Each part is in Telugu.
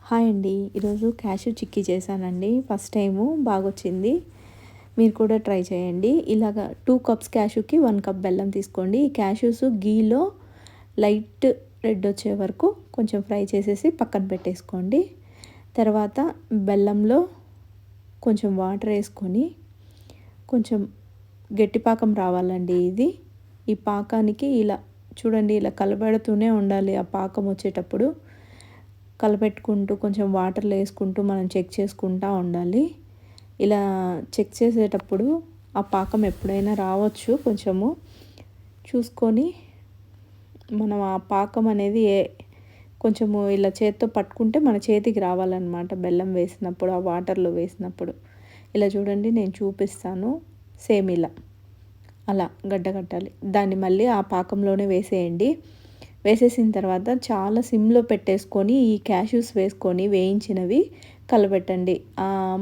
హాయ్ అండి. ఈరోజు క్యాష్యూ చిక్కీ చేశానండి. ఫస్ట్ టైము బాగొచ్చింది. మీరు కూడా ట్రై చేయండి. ఇలాగా 2 కప్స్ క్యాష్యూకి 1 కప్ బెల్లం తీసుకోండి. ఈ క్యాష్యూస్ గీలో లైట్ రెడ్ వచ్చే వరకు కొంచెం ఫ్రై చేసేసి పక్కన పెట్టేసుకోండి. తర్వాత బెల్లంలో కొంచెం వాటర్ వేసుకొని కొంచెం గట్టి పాకం రావాలండి ఇది. ఈ పాకానికి ఇలా చూడండి, ఇలా కలబెడుతూనే ఉండాలి. ఆ పాకం వచ్చేటప్పుడు కలపెట్టుకుంటూ కొంచెం వాటర్లో వేసుకుంటూ మనం చెక్ చేసుకుంటూ ఉండాలి. ఇలా చెక్ చేసేటప్పుడు ఆ పాకం ఎప్పుడైనా రావచ్చు, కొంచెము చూసుకొని మనం ఆ పాకం అనేది కొంచెము ఇలా చేత్తో పట్టుకుంటే మన చేతికి రావాలన్నమాట. బెల్లం వేసినప్పుడు ఆ వాటర్లో వేసినప్పుడు ఇలా చూడండి, నేను చూపిస్తాను. సేమ్ ఇలా అలా గడ్డకట్టాలి. దాన్ని మళ్ళీ ఆ పాకంలోనే వేసేయండి. వేసేసిన తర్వాత చాలా సిమ్లో పెట్టేసుకొని ఈ క్యాష్యూస్ వేసుకొని వేయించినవి కలబెట్టండి.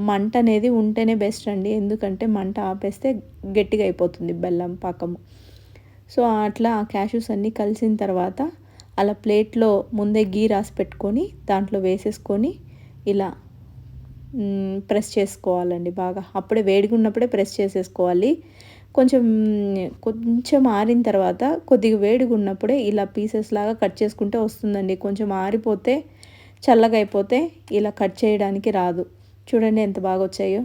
మంట అనేది ఉంటేనే బెస్ట్ అండి, ఎందుకంటే మంట ఆపేస్తే గట్టిగా అయిపోతుంది బెల్లం పాకము. సో అట్లా ఆ క్యాష్యూస్ అన్నీ కలిసిన తర్వాత అలా ప్లేట్లో ముందే గీ రాసి పెట్టుకొని దాంట్లో వేసేసుకొని ఇలా ప్రెస్ చేసుకోవాలండి బాగా. అప్పుడే వేడిగా ఉన్నప్పుడే ప్రెస్ చేసేసుకోవాలి. కొంచెం ఆరిన తర్వాత కొద్దిగా వేడిగా ఉన్నప్పుడే ఇలా పీసెస్ లాగా కట్ చేసుకుంటే వస్తుందండి. కొంచెం ఆరిపోతే చల్లగా అయిపోతే ఇలా కట్ చేయడానికి రాదు. చూడండి ఎంత బాగా వచ్చాయో.